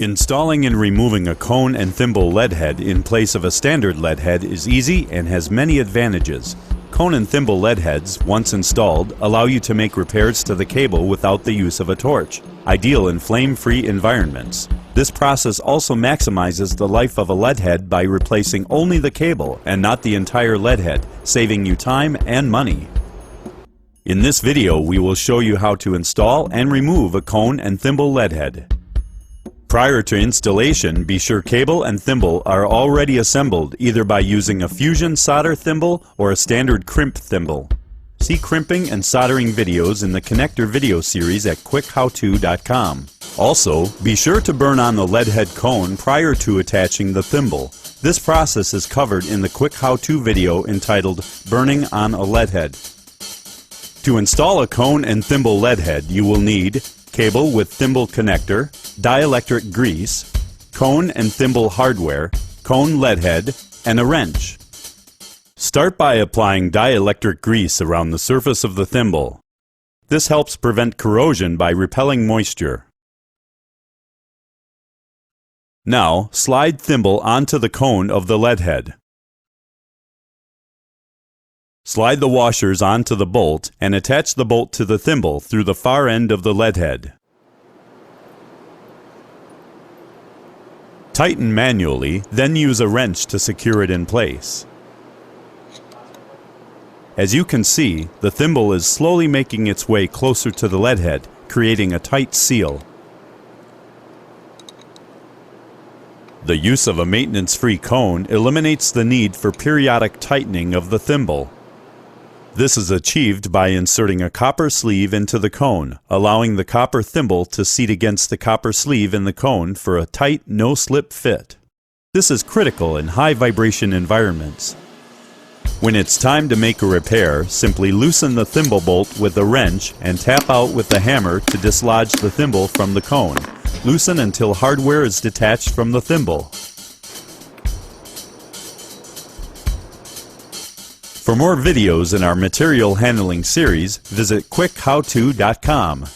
Installing and removing a cone and thimble lead head in place of a standard lead head is easy and has many advantages. Cone and thimble lead heads, once installed, allow you to make repairs to the cable without the use of a torch, ideal in flame-free environments. This process also maximizes the life of a lead head by replacing only the cable and not the entire lead head, saving you time and money. In this video, we will show you how to install and remove a cone and thimble lead head. Prior to installation, be sure cable and thimble are already assembled either by using a fusion solder thimble or a standard crimp thimble. See crimping and soldering videos in the connector video series at quickhowto.com. Also, be sure to burn on the lead head cone prior to attaching the thimble. This process is covered in the Quick How To video entitled Burning on a Lead Head. To install a cone and thimble lead head, you will need cable with thimble connector, dielectric grease, cone and thimble hardware, cone lead head, and a wrench. Start by applying dielectric grease around the surface of the thimble. This helps prevent corrosion by repelling moisture. Now, slide thimble onto the cone of the lead head. Slide the washers onto the bolt and attach the bolt to the thimble through the far end of the lead head. Tighten manually, then use a wrench to secure it in place. As you can see, the thimble is slowly making its way closer to the lead head, creating a tight seal. The use of a maintenance-free cone eliminates the need for periodic tightening of the thimble. This is achieved by inserting a copper sleeve into the cone, allowing the copper thimble to seat against the copper sleeve in the cone for a tight, no-slip fit. This is critical in high-vibration environments. When it's time to make a repair, simply loosen the thimble bolt with a wrench and tap out with the hammer to dislodge the thimble from the cone. Loosen until hardware is detached from the thimble. For more videos in our material handling series, visit quickhowto.com.